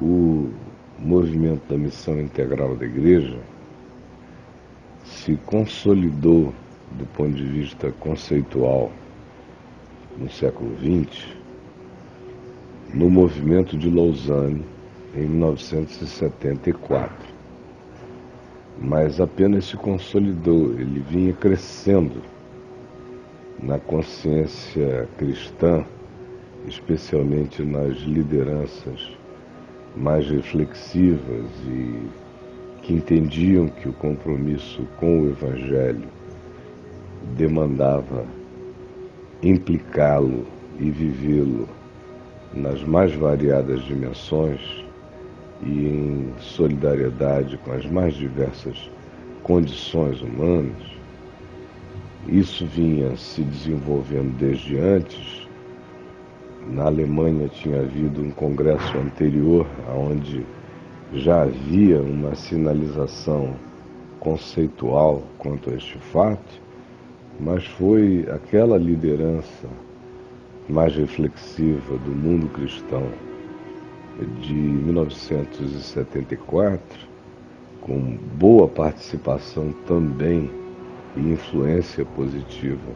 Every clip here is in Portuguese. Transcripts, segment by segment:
O movimento da missão integral da Igreja se consolidou do ponto de vista conceitual no século XX no movimento de Lausanne em 1974, mas apenas se consolidou, ele vinha crescendo na consciência cristã, especialmente nas lideranças mais reflexivas e que entendiam que o compromisso com o Evangelho demandava implicá-lo e vivê-lo nas mais variadas dimensões e em solidariedade com as mais diversas condições humanas. Isso vinha se desenvolvendo desde antes. Na Alemanha tinha havido um congresso anterior, onde já havia uma sinalização conceitual quanto a este fato, mas foi aquela liderança mais reflexiva do mundo cristão de 1974, com boa participação também e influência positiva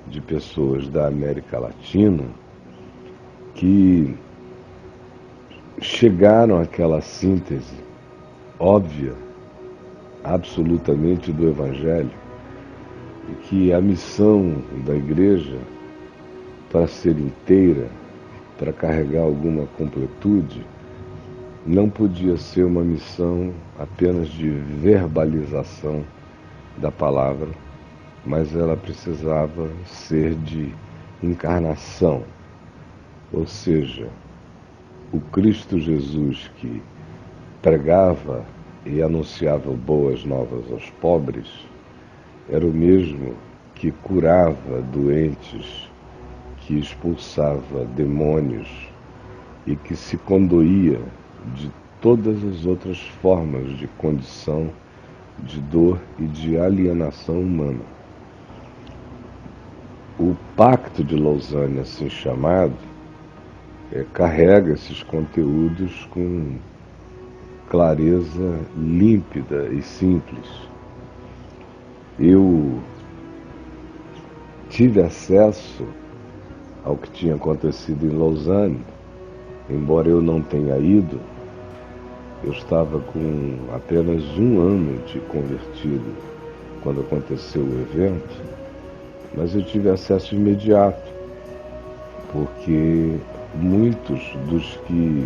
de pessoas da América Latina, que chegaram àquela síntese óbvia, absolutamente do Evangelho, e que a missão da Igreja, para ser inteira, para carregar alguma completude, não podia ser uma missão apenas de verbalização da palavra, mas ela precisava ser de encarnação, ou seja, o Cristo Jesus que pregava e anunciava boas novas aos pobres era o mesmo que curava doentes, que expulsava demônios e que se condoía de todas as outras formas de condição, de dor e de alienação humana. O Pacto de Lausanne, assim chamado, carrega esses conteúdos com clareza límpida e simples. Eu tive acesso ao que tinha acontecido em Lausanne, embora eu não tenha ido. Eu estava com apenas 1 ano de convertido quando aconteceu o evento, mas eu tive acesso imediato, porque muitos dos que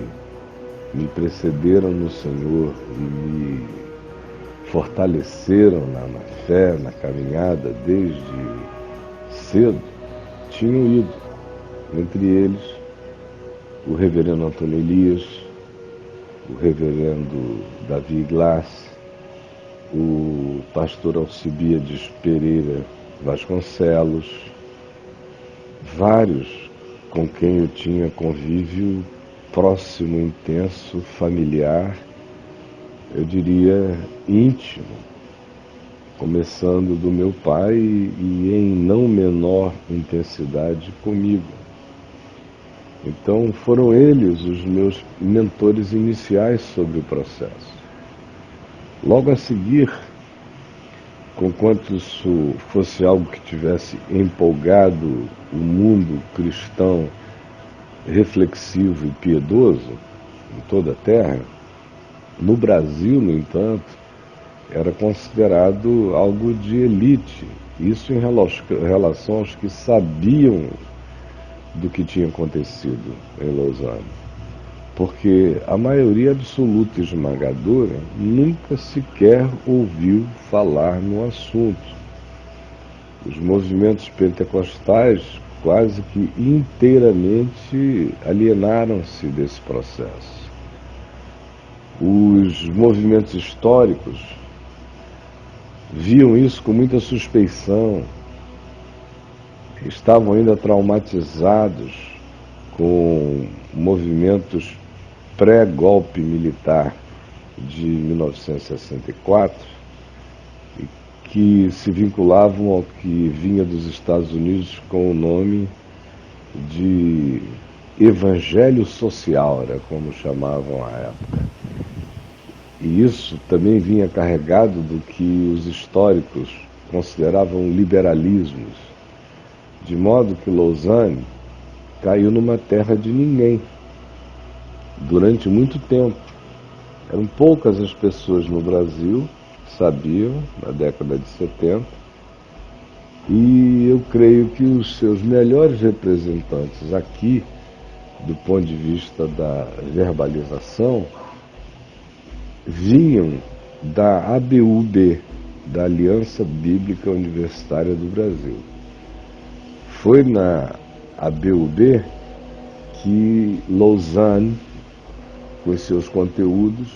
me precederam no Senhor e me fortaleceram na fé, na caminhada desde cedo, tinham ido. Entre eles, o reverendo Antônio Elias, o reverendo Davi Glass, o pastor Alcibiades Pereira Vasconcelos, vários com quem eu tinha convívio próximo, intenso, familiar, eu diria íntimo, começando do meu pai e em não menor intensidade comigo. Então foram eles os meus mentores iniciais sobre o processo. Logo a seguir, conquanto isso fosse algo que tivesse empolgado o mundo cristão reflexivo e piedoso em toda a terra, no Brasil, no entanto, era considerado algo de elite. Isso em relação aos que sabiam do que tinha acontecido em Lausanne. Porque a maioria absoluta e esmagadora nunca sequer ouviu falar no assunto. Os movimentos pentecostais quase que inteiramente alienaram-se desse processo. Os movimentos históricos viam isso com muita suspeição, estavam ainda traumatizados com movimentos pré-golpe militar de 1964, que se vinculavam ao que vinha dos Estados Unidos com o nome de evangelho social, era como chamavam à época. E isso também vinha carregado do que os históricos consideravam liberalismos, de modo que Lausanne caiu numa terra de ninguém durante muito tempo. Eram poucas as pessoas no Brasil que sabiam, na década de 70, e eu creio que os seus melhores representantes aqui, do ponto de vista da verbalização, vinham da ABUB, da Aliança Bíblica Universitária do Brasil. Foi na ABUB que Lausanne, com seus conteúdos,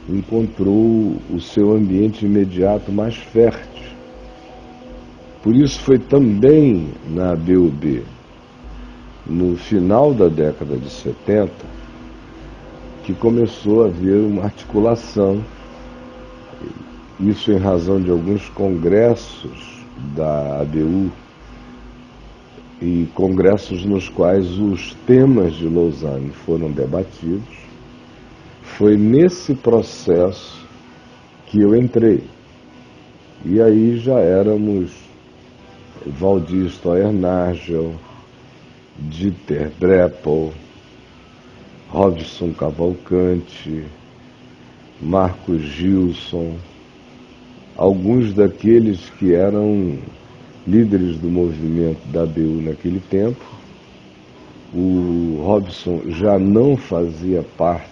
encontrou o seu ambiente imediato mais fértil. Por isso foi também na ABUB, no final da década de 70, que começou a haver uma articulação, isso em razão de alguns congressos da ABU, e congressos nos quais os temas de Lausanne foram debatidos. Foi nesse processo que eu entrei. E aí já éramos Valdir Steuernagel, Dieter Breppel, Robson Cavalcante, Marcos Gilson, alguns daqueles que eram líderes do movimento da ABU naquele tempo. O Robson já não fazia parte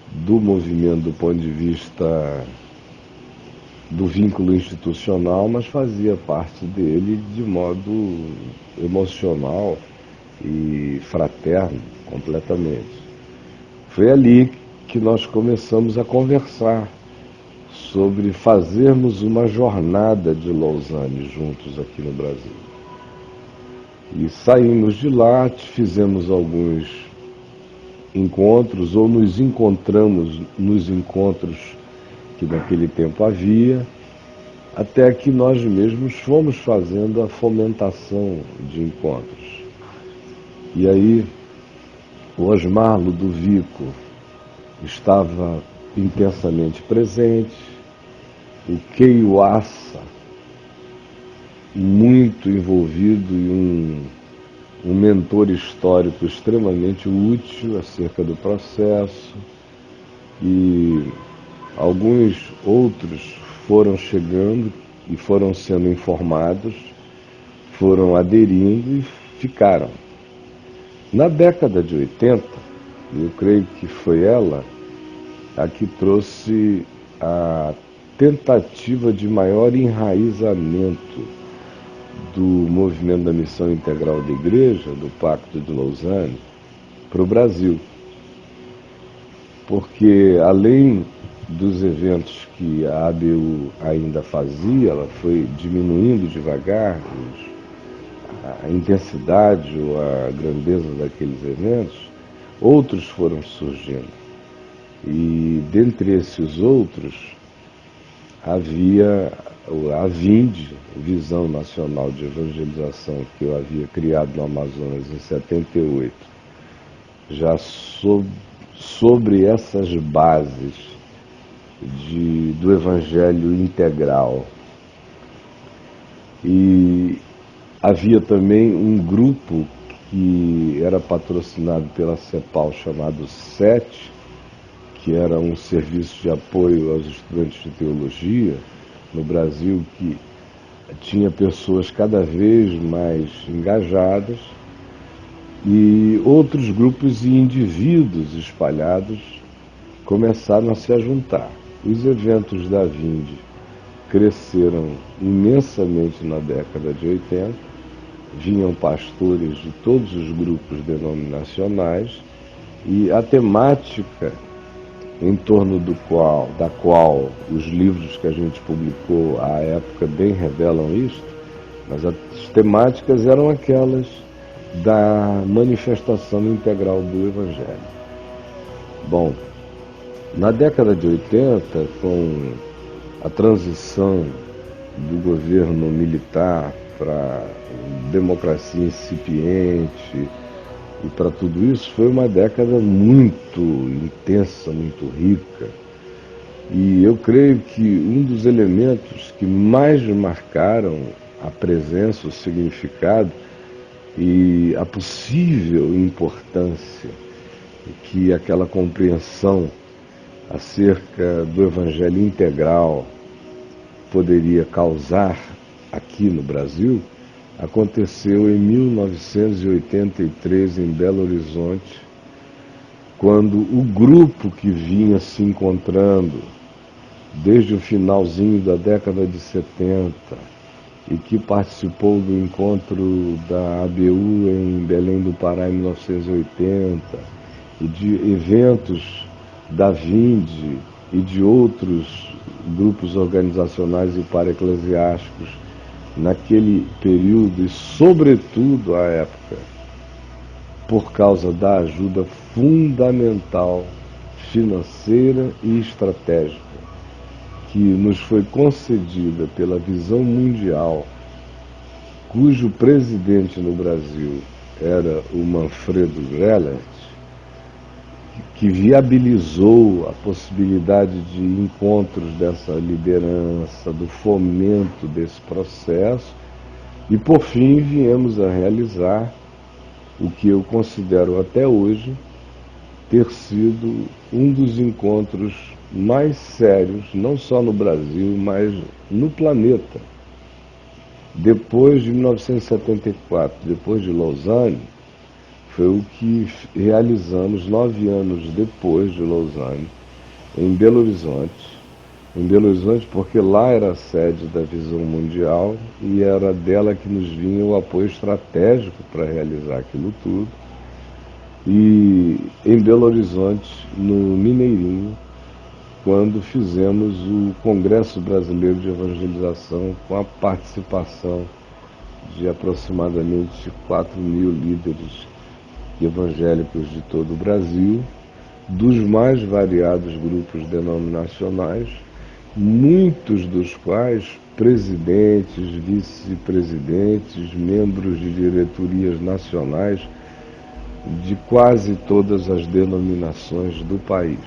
do movimento do ponto de vista do vínculo institucional, mas fazia parte dele de modo emocional e fraterno, completamente. Foi ali que nós começamos a conversar sobre fazermos uma jornada de Lausanne juntos aqui no Brasil. E saímos de lá, fizemos alguns encontros, ou nos encontramos nos encontros que naquele tempo havia, até que nós mesmos fomos fazendo a fomentação de encontros. E aí o Osmar Ludovico estava intensamente presente, o Keio Assa muito envolvido e um mentor histórico extremamente útil acerca do processo, e alguns outros foram chegando e foram sendo informados, foram aderindo e ficaram. Na década de 80, eu creio que foi ela a que trouxe a tentativa de maior enraizamento do movimento da Missão Integral da Igreja, do Pacto de Lausanne, para o Brasil. Porque, além dos eventos que a ABU ainda fazia, ela foi diminuindo devagar a intensidade ou a grandeza daqueles eventos, outros foram surgindo. E, dentre esses outros, havia a VIND, Visão Nacional de Evangelização, que eu havia criado no Amazonas em 78, já sobre essas bases do Evangelho integral. E havia também um grupo que era patrocinado pela CEPAL, chamado SET, que era um serviço de apoio aos estudantes de teologia no Brasil, que tinha pessoas cada vez mais engajadas, e outros grupos e indivíduos espalhados começaram a se ajuntar. Os eventos da VIND cresceram imensamente na década de 80, vinham pastores de todos os grupos denominacionais, e a temática em torno da qual os livros que a gente publicou à época bem revelam isso, mas as temáticas eram aquelas da manifestação integral do Evangelho. Bom, na década de 80, com a transição do governo militar para democracia incipiente, E para tudo isso foi uma década muito intensa, muito rica. E eu creio que um dos elementos que mais marcaram a presença, o significado e a possível importância que aquela compreensão acerca do Evangelho integral poderia causar aqui no Brasil, aconteceu em 1983 em Belo Horizonte, quando o grupo que vinha se encontrando desde o finalzinho da década de 70 e que participou do encontro da ABU em Belém do Pará em 1980 e de eventos da Vinde e de outros grupos organizacionais e para-eclesiásticos naquele período e, sobretudo, à época, por causa da ajuda fundamental, financeira e estratégica que nos foi concedida pela Visão Mundial, cujo presidente no Brasil era o Manfredo Greland, que viabilizou a possibilidade de encontros dessa liderança, do fomento desse processo, e por fim viemos a realizar o que eu considero até hoje ter sido um dos encontros mais sérios, não só no Brasil, mas no planeta. Depois de 1974, depois de Lausanne, foi o que realizamos 9 anos depois de Lausanne, em Belo Horizonte. Em Belo Horizonte, porque lá era a sede da Visão Mundial e era dela que nos vinha o apoio estratégico para realizar aquilo tudo. E em Belo Horizonte, no Mineirinho, quando fizemos o Congresso Brasileiro de Evangelização com a participação de aproximadamente 4.000 líderes evangélicos de todo o Brasil, dos mais variados grupos denominacionais, muitos dos quais presidentes, vice-presidentes, membros de diretorias nacionais de quase todas as denominações do país.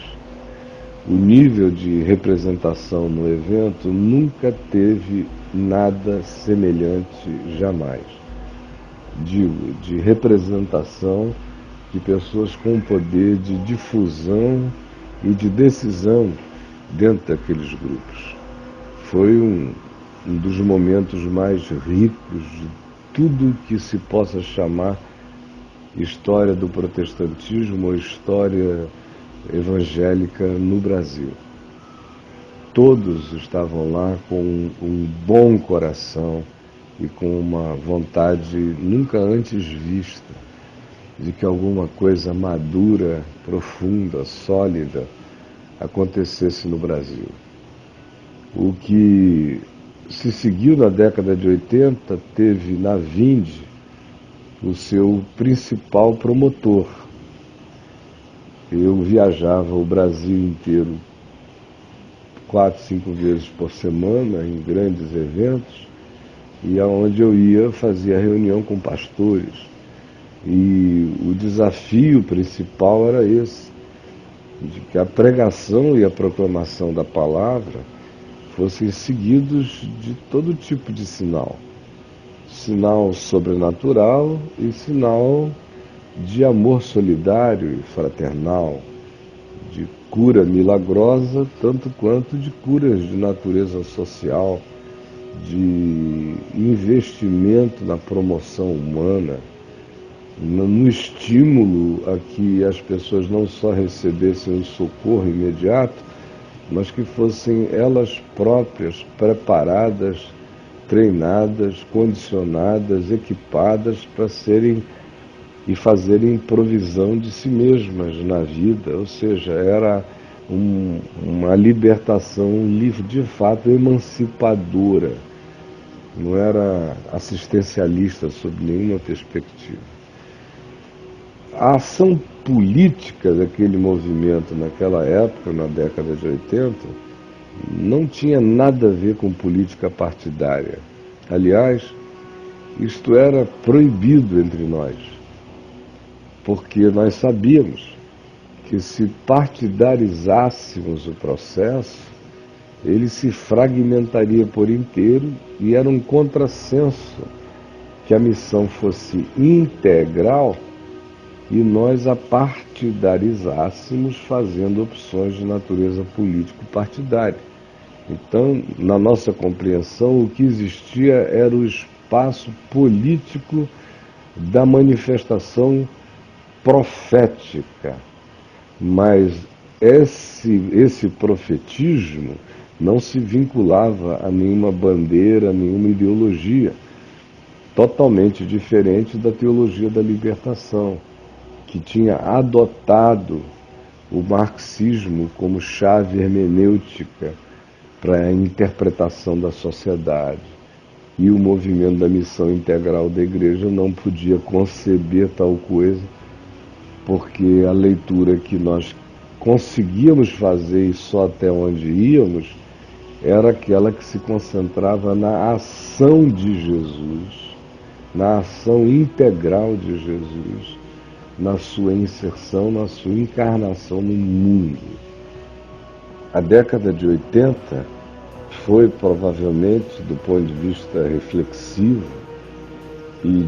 O nível de representação no evento nunca teve nada semelhante, jamais. Digo, de representação de pessoas com poder de difusão e de decisão dentro daqueles grupos. Foi um dos momentos mais ricos de tudo que se possa chamar história do protestantismo ou história evangélica no Brasil. Todos estavam lá com um bom coração e com uma vontade nunca antes vista de que alguma coisa madura, profunda, sólida acontecesse no Brasil. O que se seguiu na década de 80 teve na Vinde o seu principal promotor. Eu viajava o Brasil inteiro 4, 5 vezes por semana em grandes eventos, e aonde eu ia fazia reunião com pastores. E o desafio principal era esse, de que a pregação e a proclamação da palavra fossem seguidos de todo tipo de sinal. Sinal sobrenatural e sinal de amor solidário e fraternal, de cura milagrosa, tanto quanto de curas de natureza social, de investimento na promoção humana, no estímulo a que as pessoas não só recebessem o socorro imediato, mas que fossem elas próprias preparadas, treinadas, condicionadas, equipadas para serem e fazerem provisão de si mesmas na vida, ou seja, era uma libertação de fato emancipadora, não era assistencialista sob nenhuma perspectiva. A ação política daquele movimento naquela época, na década de 80, não tinha nada a ver com política partidária. Aliás, isto era proibido entre nós. porque nós sabíamos que se partidarizássemos o processo, ele se fragmentaria por inteiro e era um contrassenso que a missão fosse integral e nós a partidarizássemos fazendo opções de natureza político-partidária. Então, na nossa compreensão, o que existia era o espaço político da manifestação profética, mas esse profetismo não se vinculava a nenhuma bandeira, a nenhuma ideologia, totalmente diferente da teologia da libertação, que tinha adotado o marxismo como chave hermenêutica para a interpretação da sociedade. E o movimento da missão integral da igreja não podia conceber tal coisa, porque a leitura que nós conseguíamos fazer e só até onde íamos era aquela que se concentrava na ação de Jesus, na ação integral de Jesus, na sua inserção, na sua encarnação no mundo. A década de 80 foi provavelmente, do ponto de vista reflexivo e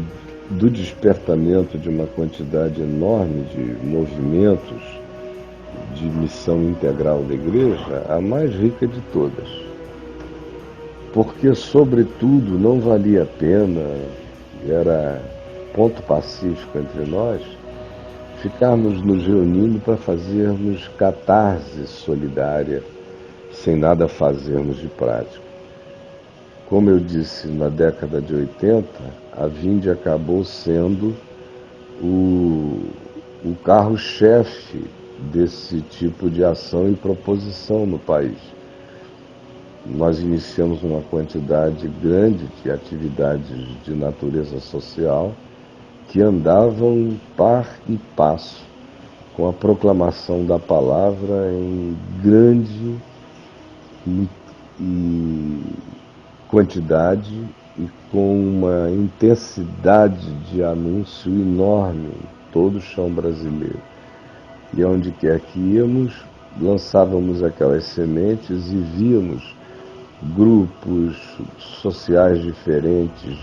do despertamento de uma quantidade enorme de movimentos de missão integral da igreja, a mais rica de todas. Porque, sobretudo, não valia a pena, era ponto pacífico entre nós, ficarmos nos reunindo para fazermos catarse solidária, sem nada fazermos de prático. Como eu disse, na década de 80, a Vinde acabou sendo o carro-chefe desse tipo de ação e proposição no país. Nós iniciamos uma quantidade grande de atividades de natureza social que andavam par e passo com a proclamação da palavra em grande quantidade e com uma intensidade de anúncio enorme em todo o chão brasileiro. E onde quer que íamos, lançávamos aquelas sementes e víamos grupos sociais diferentes,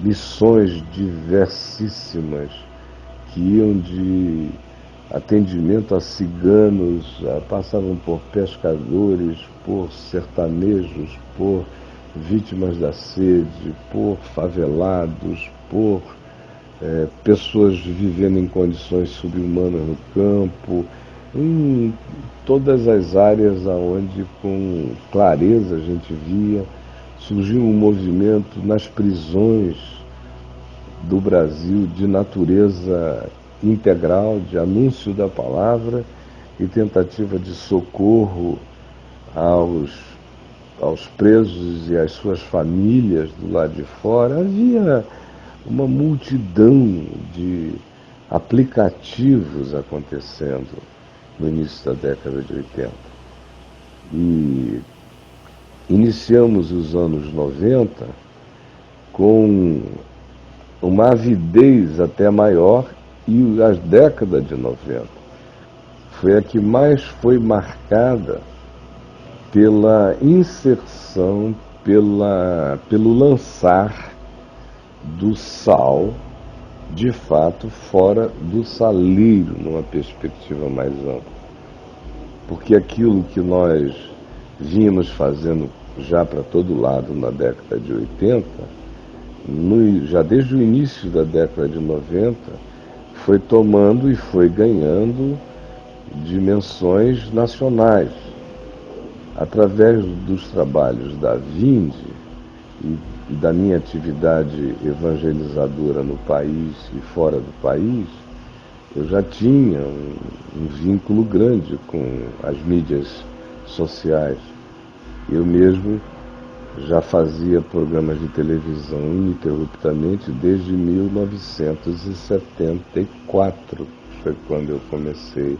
missões diversissíssimas que iam de atendimento a ciganos, passavam por pescadores, por sertanejos, por vítimas da sede, por favelados, por pessoas vivendo em condições subhumanas no campo, em todas as áreas onde com clareza a gente via. Surgiu um movimento nas prisões do Brasil de natureza integral, de anúncio da palavra e tentativa de socorro aos presos e às suas famílias do lado de fora. Havia uma multidão de aplicativos acontecendo no início da década de 80. E iniciamos os anos 90 com uma avidez até maior, e a década de 90 foi a que mais foi marcada pela inserção, pelo lançar do sal, de fato, fora do saleiro, numa perspectiva mais ampla. Porque aquilo que nós vínhamos fazendo já para todo lado na década de 80, já desde o início da década de 90, foi tomando e foi ganhando dimensões nacionais. Através dos trabalhos da Vinde e da minha atividade evangelizadora no país e fora do país, eu já tinha um vínculo grande com as mídias sociais. Eu mesmo já fazia programas de televisão ininterruptamente desde 1974, foi quando eu comecei,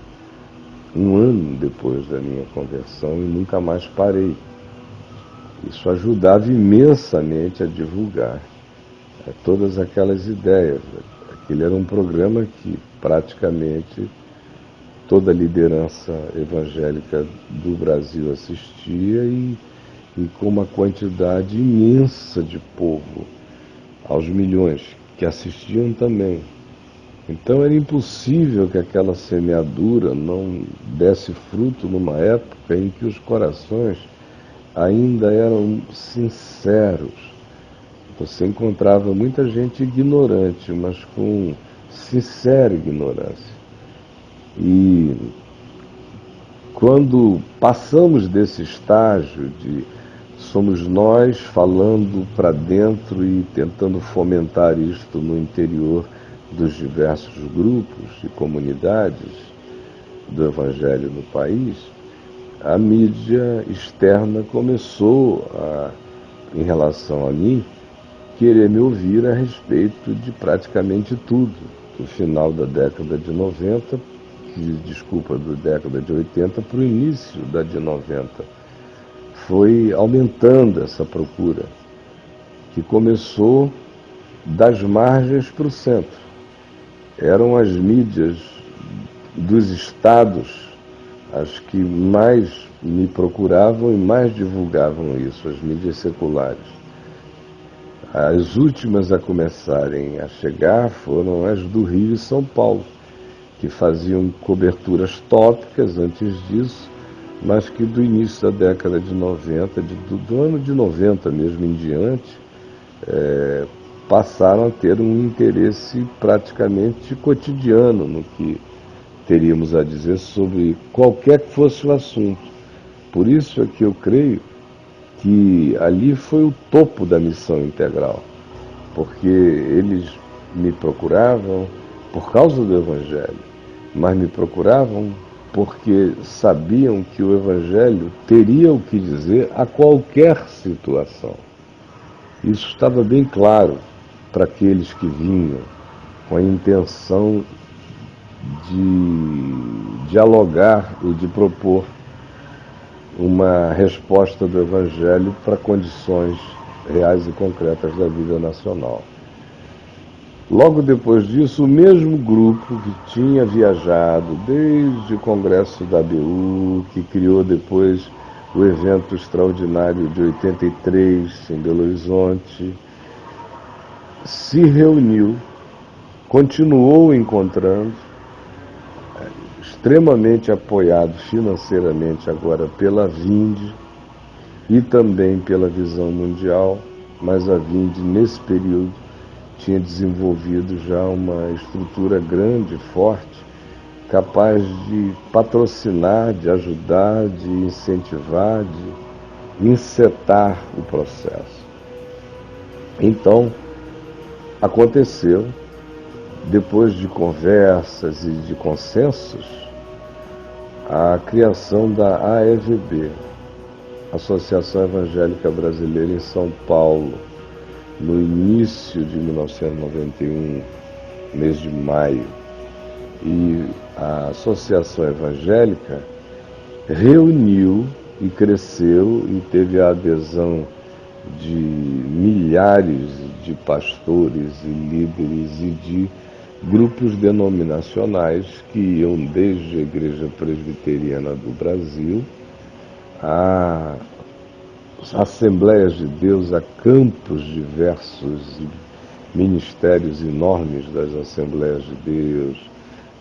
um ano depois da minha conversão, e nunca mais parei. Isso ajudava imensamente a divulgar todas aquelas ideias, Aquele era um programa que praticamente toda a liderança evangélica do Brasil assistia e com uma quantidade imensa de povo, aos milhões, que assistiam também. Então era impossível que aquela semeadura não desse fruto numa época em que os corações ainda eram sinceros. Você encontrava muita gente ignorante, mas com sincera ignorância. E quando passamos desse estágio de somos nós falando para dentro e tentando fomentar isto no interior dos diversos grupos e comunidades do Evangelho no país, a mídia externa começou em relação a mim, querer me ouvir a respeito de praticamente tudo, do final da década de 90, da década de 80 para o início da de 90. Foi aumentando essa procura, que começou das margens para o centro. Eram as mídias dos estados as que mais me procuravam e mais divulgavam isso, as mídias seculares. As últimas a começarem a chegar foram as do Rio e São Paulo, que faziam coberturas tópicas antes disso, mas que do início da década de 90, do ano de 90 mesmo em diante, passaram a ter um interesse praticamente cotidiano no que teríamos a dizer sobre qualquer que fosse o assunto. Por isso é que eu creio que ali foi o topo da missão integral, porque eles me procuravam por causa do Evangelho, mas me procuravam porque sabiam que o Evangelho teria o que dizer a qualquer situação. Isso estava bem claro para aqueles que vinham com a intenção de dialogar e de propor uma resposta do Evangelho para condições reais e concretas da vida nacional. Logo depois disso, o mesmo grupo que tinha viajado desde o Congresso da ABU, que criou depois o evento extraordinário de 83 em Belo Horizonte, se reuniu, continuou encontrando, extremamente apoiado financeiramente agora pela Vinde e também pela Visão Mundial, mas a Vinde nesse período tinha desenvolvido já uma estrutura grande, forte, capaz de patrocinar, de ajudar, de incentivar, de encetar o processo. Então, aconteceu, depois de conversas e de consensos, a criação da AEVB, Associação Evangélica Brasileira em São Paulo, no início de 1991, mês de maio. E a Associação Evangélica reuniu e cresceu e teve a adesão de milhares de pastores e líderes e de grupos denominacionais que iam desde a Igreja Presbiteriana do Brasil a Assembleias de Deus, a campos diversos, ministérios enormes das Assembleias de Deus,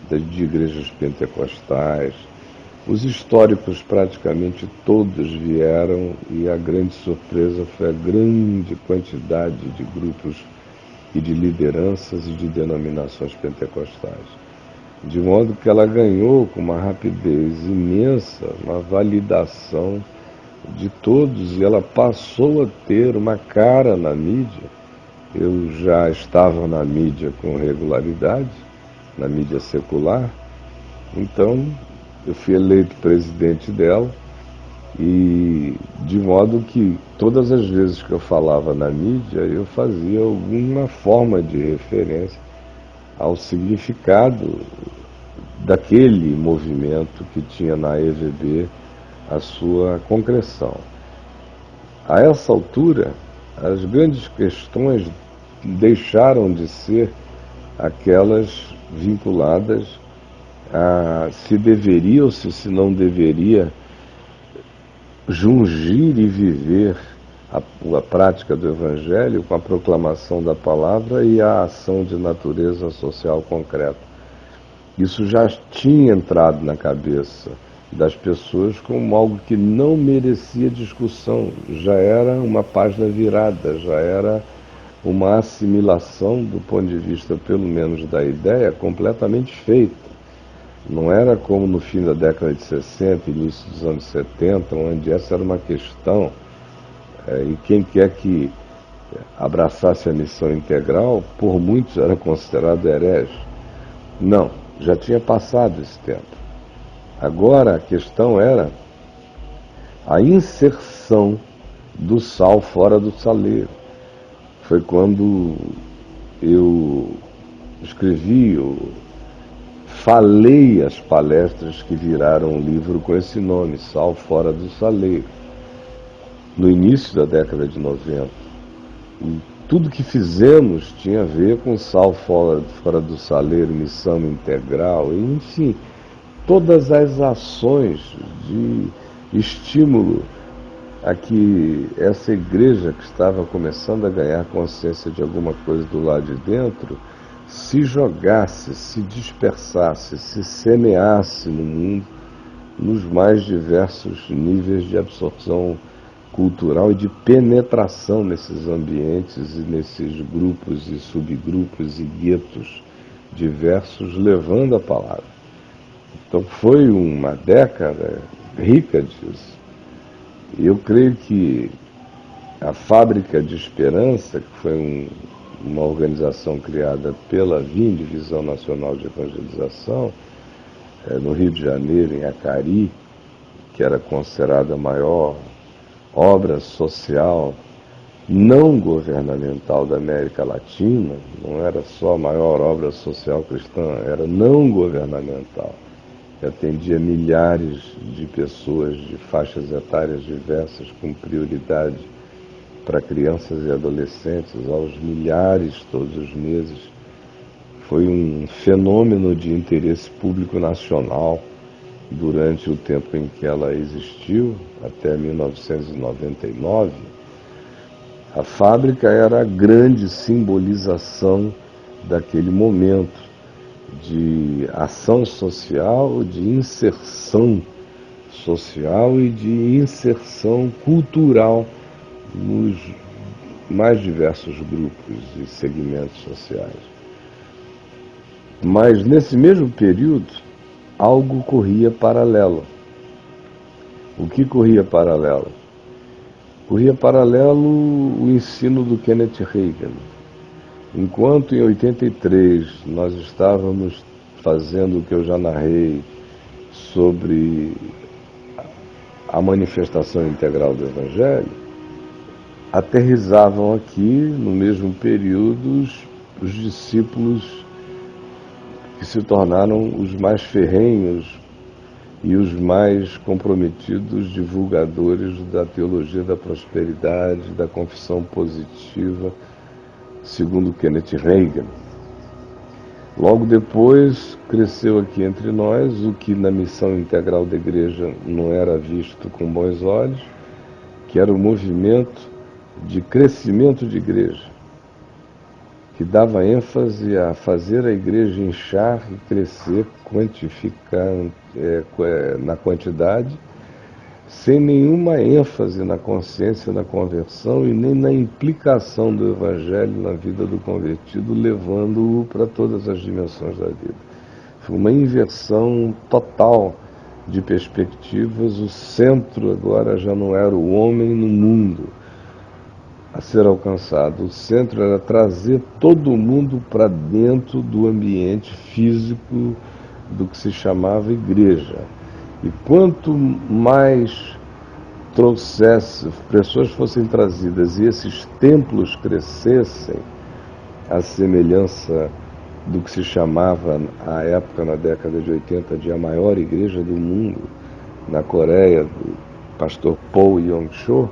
de igrejas pentecostais. Os históricos praticamente todos vieram e a grande surpresa foi a grande quantidade de grupos e de lideranças e de denominações pentecostais. De modo que ela ganhou com uma rapidez imensa, uma validação de todos, e ela passou a ter uma cara na mídia. Eu já estava na mídia com regularidade, na mídia secular, então eu fui eleito presidente dela, e de modo que todas as vezes que eu falava na mídia, eu fazia alguma forma de referência ao significado daquele movimento que tinha na EVB a sua concreção. A essa altura, as grandes questões deixaram de ser aquelas vinculadas a se deveria ou se não deveria jungir e viver a prática do Evangelho com a proclamação da palavra e a ação de natureza social concreta. Isso já tinha entrado na cabeça das pessoas como algo que não merecia discussão, já era uma página virada, já era uma assimilação do ponto de vista, pelo menos da ideia, completamente feita. Não era como no fim da década de 60, início dos anos 70, onde essa era uma questão, e quem quer que abraçasse a missão integral, por muitos era considerado herege. Não, já tinha passado esse tempo. Agora a questão era a inserção do sal fora do saleiro. Foi quando eu escrevi, falei as palestras que viraram um livro com esse nome, Sal Fora do Saleiro, no início da década de 90. E tudo que fizemos tinha a ver com sal fora do saleiro, missão integral, enfim, todas as ações de estímulo a que essa igreja que estava começando a ganhar consciência de alguma coisa do lado de dentro se jogasse, se dispersasse, se semeasse no mundo nos mais diversos níveis de absorção cultural e de penetração nesses ambientes e nesses grupos e subgrupos e guetos diversos, levando a palavra. Então foi uma década rica disso. E eu creio que a Fábrica de Esperança, que foi uma organização criada pela VIM, Divisão Nacional de Evangelização, no Rio de Janeiro, em Acari, que era considerada a maior obra social não governamental da América Latina, não era só a maior obra social cristã, era não governamental, que atendia milhares de pessoas de faixas etárias diversas, com prioridade para crianças e adolescentes, aos milhares todos os meses. Foi um fenômeno de interesse público nacional durante o tempo em que ela existiu, até 1999. A fábrica era a grande simbolização daquele momento de ação social, de inserção social e de inserção cultural nos mais diversos grupos e segmentos sociais. Mas nesse mesmo período, algo corria paralelo. O que corria paralelo? Corria paralelo o ensino do Kenneth Reagan. Enquanto em 83 nós estávamos fazendo o que eu já narrei sobre a manifestação integral do Evangelho, aterrizavam aqui, no mesmo período, os discípulos que se tornaram os mais ferrenhos e os mais comprometidos divulgadores da teologia da prosperidade, da confissão positiva, segundo Kenneth Reagan. Logo depois, cresceu aqui entre nós o que na missão integral da igreja não era visto com bons olhos, que era o movimento de crescimento de igreja, que dava ênfase a fazer a igreja inchar e crescer, quantificar na quantidade, sem nenhuma ênfase na consciência, na conversão e nem na implicação do Evangelho na vida do convertido, levando-o para todas as dimensões da vida. Foi uma inversão total de perspectivas. O centro agora já não era o homem no mundo a ser alcançado. O centro era trazer todo mundo para dentro do ambiente físico do que se chamava igreja. E quanto mais pessoas fossem trazidas e esses templos crescessem, à semelhança do que se chamava à época, na década de 80, de a maior igreja do mundo, na Coreia, do pastor Paul Yong-cho,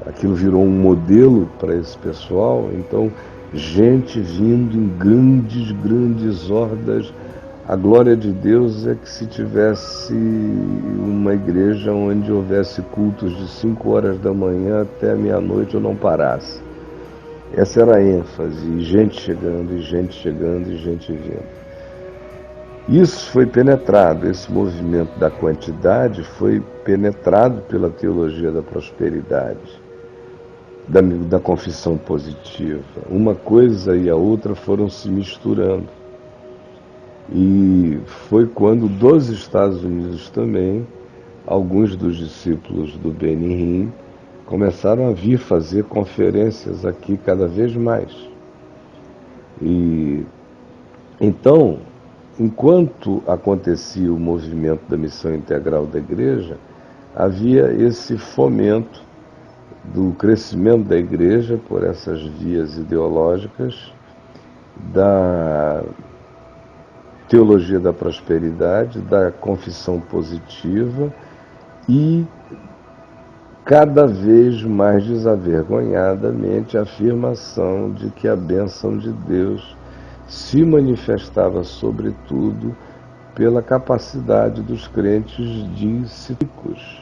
aquilo virou um modelo para esse pessoal. Então gente vindo em grandes hordas. A glória de Deus é que se tivesse uma igreja onde houvesse cultos de 5 horas da manhã até meia-noite eu não parasse. Essa era a ênfase, e gente chegando, e gente chegando, e gente vindo. Isso foi penetrado, esse movimento da quantidade foi penetrado pela teologia da prosperidade, da confissão positiva. Uma coisa e a outra foram se misturando. E foi quando, dos Estados Unidos também, alguns dos discípulos do Benihim começaram a vir fazer conferências aqui cada vez mais. E então, enquanto acontecia o movimento da missão integral da igreja, havia esse fomento do crescimento da igreja por essas vias ideológicas, da teologia da prosperidade, da confissão positiva e cada vez mais desavergonhadamente a afirmação de que a bênção de Deus se manifestava sobretudo pela capacidade dos crentes de se ricos.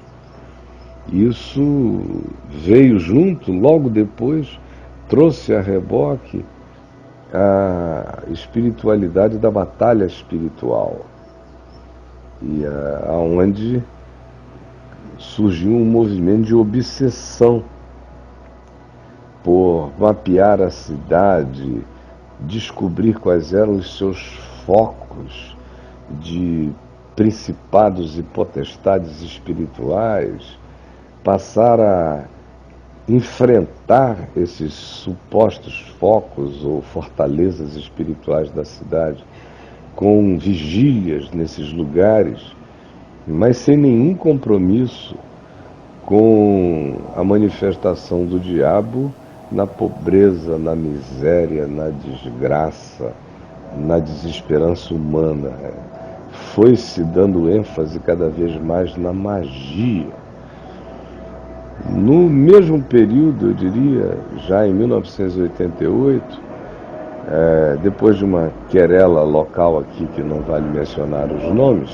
Isso veio junto, logo depois, trouxe a reboque a espiritualidade da batalha espiritual, e aonde surgiu um movimento de obsessão por mapear a cidade, descobrir quais eram os seus focos de principados e potestades espirituais, passar a enfrentar esses supostos focos ou fortalezas espirituais da cidade com vigílias nesses lugares, mas sem nenhum compromisso com a manifestação do diabo na pobreza, na miséria, na desgraça, na desesperança humana. Foi-se dando ênfase cada vez mais na magia. No mesmo período, eu diria, já em 1988, depois de uma querela local aqui, que não vale mencionar os nomes,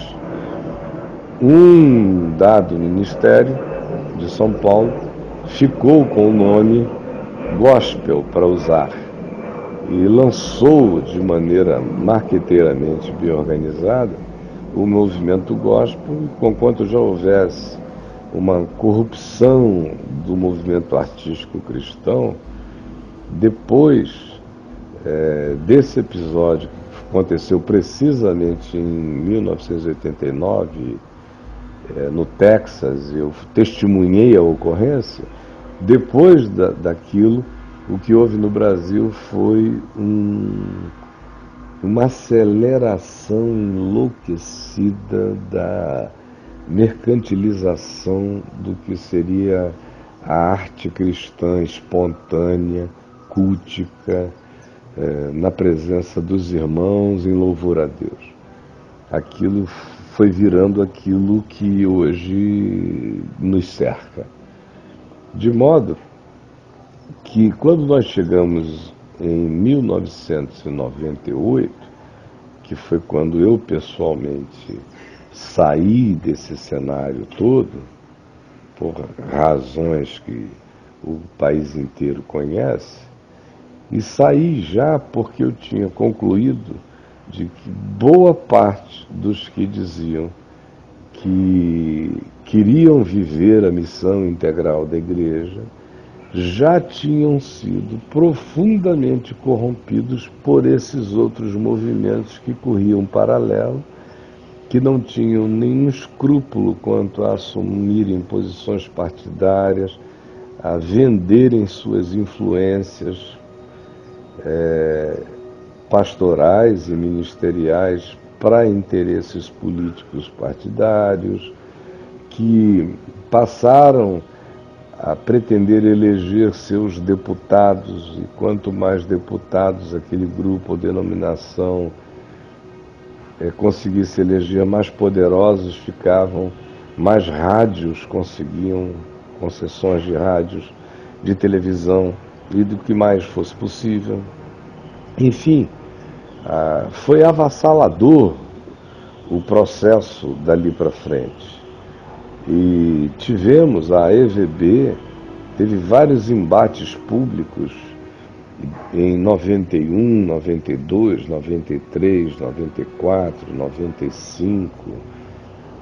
um dado ministério de São Paulo ficou com o nome Gospel para usar e lançou de maneira marqueteiramente bem organizada o movimento gospel, conquanto já houvesse uma corrupção do movimento artístico cristão. Depois desse episódio que aconteceu precisamente em 1989, no Texas, eu testemunhei a ocorrência. Depois daquilo, o que houve no Brasil foi uma aceleração enlouquecida da mercantilização do que seria a arte cristã espontânea, cultica, na presença dos irmãos, em louvor a Deus. Aquilo foi virando aquilo que hoje nos cerca. De modo que, quando nós chegamos em 1998, que foi quando eu pessoalmente saí desse cenário todo, por razões que o país inteiro conhece, e saí já porque eu tinha concluído de que boa parte dos que diziam que queriam viver a missão integral da igreja já tinham sido profundamente corrompidos por esses outros movimentos que corriam paralelo, que não tinham nenhum escrúpulo quanto a assumirem posições partidárias, a venderem suas influências pastorais e ministeriais para interesses políticos partidários, que passaram a pretender eleger seus deputados, e quanto mais deputados aquele grupo ou denominação conseguisse eleger mais poderosos, ficavam, mais rádios conseguiam concessões de rádios, de televisão e do que mais fosse possível. Enfim, foi avassalador o processo dali para frente. E tivemos, a EVB teve vários embates públicos em 91, 92, 93, 94, 95,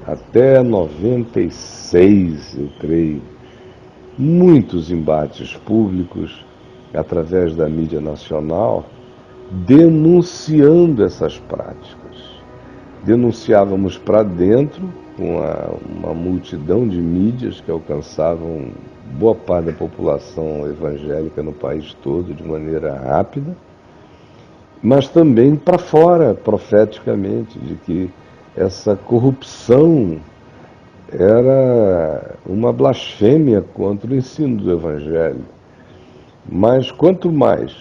até 96, eu creio. Muitos embates públicos através da mídia nacional denunciando essas práticas. Denunciávamos para dentro, com uma multidão de mídias que alcançavam boa parte da população evangélica no país todo de maneira rápida, mas também para fora, profeticamente, de que essa corrupção era uma blasfêmia contra o ensino do Evangelho. Mas quanto mais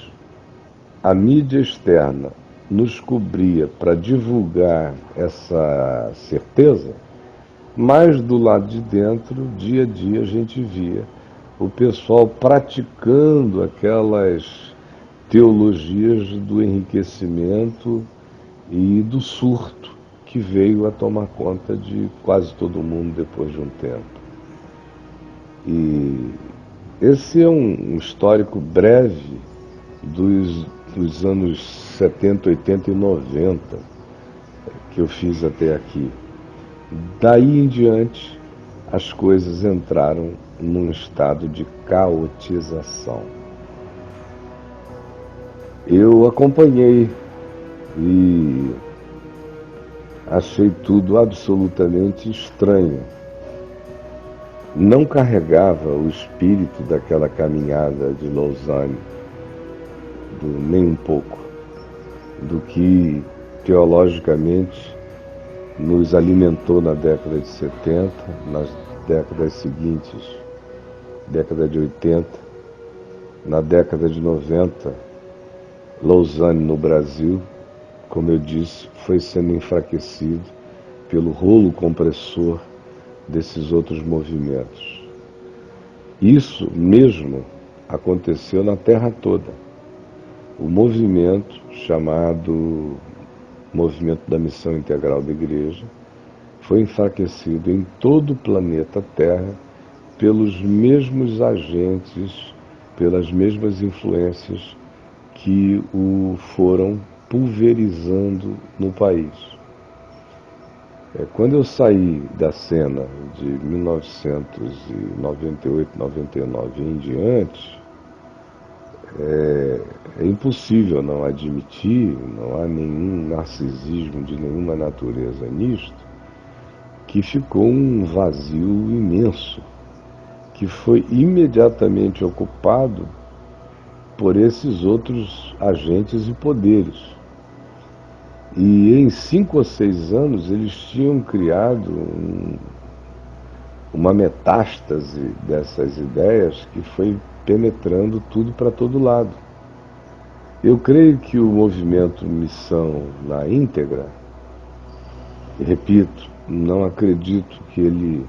a mídia externa nos cobria para divulgar essa certeza, mais do lado de dentro, dia a dia, a gente via o pessoal praticando aquelas teologias do enriquecimento e do surto que veio a tomar conta de quase todo mundo depois de um tempo. E esse é um histórico breve dos anos 70, 80 e 90 que eu fiz até aqui. Daí em diante, as coisas entraram num estado de caotização. Eu acompanhei e achei tudo absolutamente estranho. Não carregava o espírito daquela caminhada de Lausanne, nem um pouco, do que teologicamente nos alimentou na década de 70, nas décadas seguintes, década de 80, na década de 90, Lausanne no Brasil, como eu disse, foi sendo enfraquecido pelo rolo compressor desses outros movimentos. Isso mesmo aconteceu na Terra toda. O movimento chamado Movimento da Missão Integral da Igreja foi enfraquecido em todo o planeta Terra pelos mesmos agentes, pelas mesmas influências que o foram pulverizando no país. Quando eu saí da cena de 1998, 99 em diante, é impossível não admitir, não há nenhum narcisismo de nenhuma natureza nisto, que ficou um vazio imenso, que foi imediatamente ocupado por esses outros agentes e poderes. E em 5 ou 6 anos eles tinham criado uma metástase dessas ideias que foi penetrando tudo para todo lado. Eu creio que o movimento Missão na íntegra, repito, não acredito que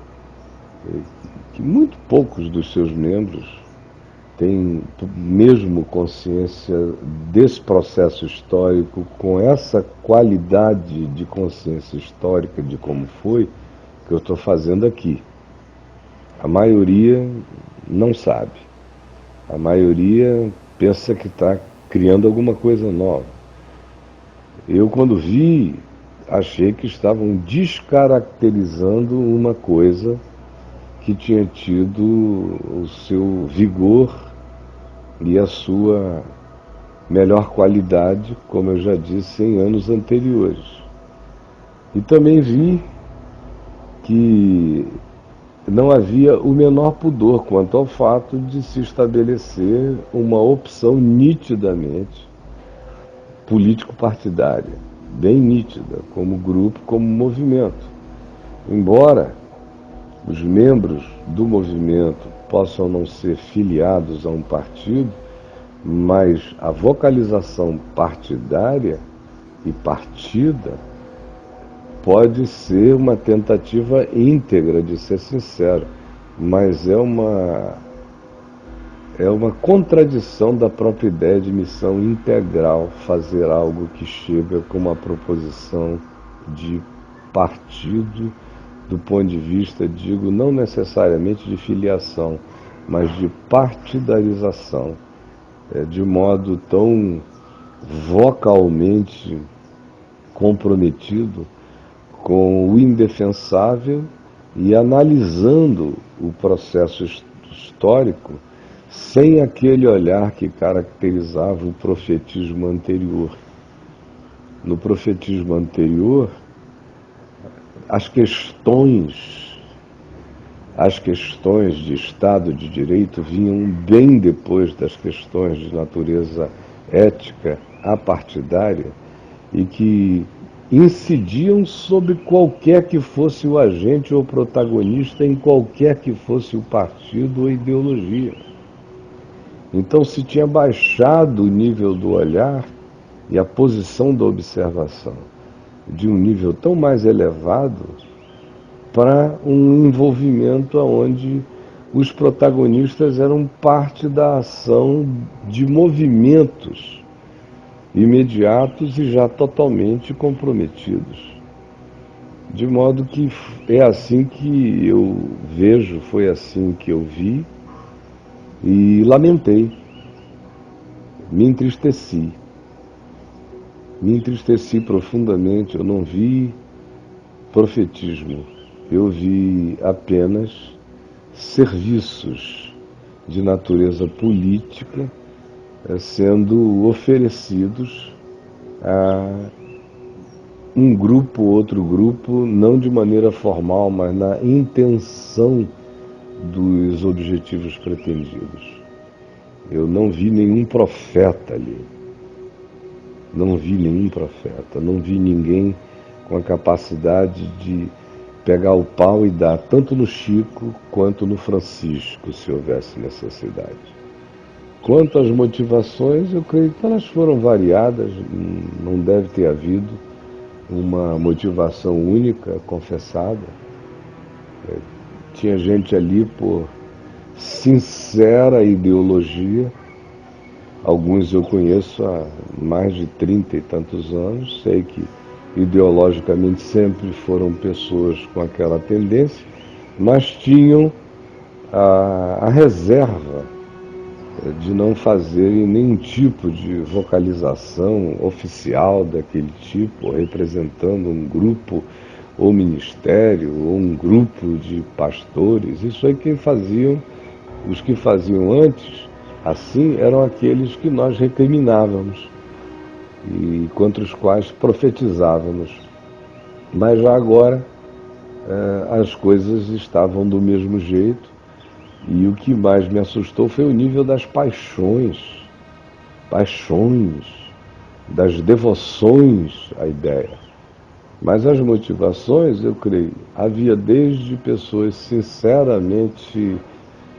muito poucos dos seus membros têm mesmo consciência desse processo histórico, com essa qualidade de consciência histórica de como foi, que eu estou fazendo aqui. A maioria não sabe. A maioria pensa que está criando alguma coisa nova. Eu, quando vi, achei que estavam descaracterizando uma coisa que tinha tido o seu vigor e a sua melhor qualidade, como eu já disse, em anos anteriores. E também vi que não havia o menor pudor quanto ao fato de se estabelecer uma opção nitidamente político-partidária, bem nítida, como grupo, como movimento. Embora os membros do movimento possam não ser filiados a um partido, mas a vocalização partidária e partida pode ser uma tentativa íntegra de ser sincero, mas é uma é uma contradição da própria ideia de missão integral, fazer algo que chega com uma proposição de partido, do ponto de vista, digo, não necessariamente de filiação, mas de partidarização, de modo tão vocalmente comprometido com o indefensável e analisando o processo histórico sem aquele olhar que caracterizava o profetismo anterior. No profetismo anterior, as questões de Estado de Direito vinham bem depois das questões de natureza ética, apartidária, e que incidiam sobre qualquer que fosse o agente ou protagonista, em qualquer que fosse o partido ou ideologia. Então se tinha baixado o nível do olhar e a posição da observação de um nível tão mais elevado para um envolvimento onde os protagonistas eram parte da ação de movimentos imediatos e já totalmente comprometidos. De modo que é assim que eu vejo, foi assim que eu vi e lamentei, me entristeci. Me entristeci profundamente, eu não vi profetismo, eu vi apenas serviços de natureza política sendo oferecidos a um grupo, outro grupo, não de maneira formal, mas na intenção dos objetivos pretendidos. Eu não vi nenhum profeta ali. Não vi nenhum profeta, não vi ninguém com a capacidade de pegar o pau e dar tanto no Chico quanto no Francisco, se houvesse necessidade. Quanto às motivações, eu creio que elas foram variadas, não deve ter havido uma motivação única, confessada. Tinha gente ali por sincera ideologia. Alguns eu conheço há mais de 30 e tantos anos, sei que ideologicamente sempre foram pessoas com aquela tendência, mas tinham a reserva de não fazerem nenhum tipo de vocalização oficial daquele tipo, representando um grupo ou ministério, ou um grupo de pastores. Isso aí quem faziam, os que faziam antes, assim, eram aqueles que nós recriminávamos e contra os quais profetizávamos. Mas já agora as coisas estavam do mesmo jeito e o que mais me assustou foi o nível das paixões, das devoções à ideia. Mas as motivações, eu creio, havia desde pessoas sinceramente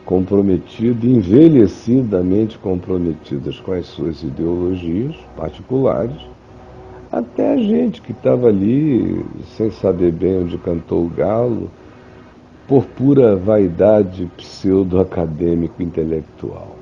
comprometidas, envelhecidamente comprometidas com as suas ideologias particulares, até a gente que estava ali sem saber bem onde cantou o galo, por pura vaidade pseudo-acadêmico-intelectual.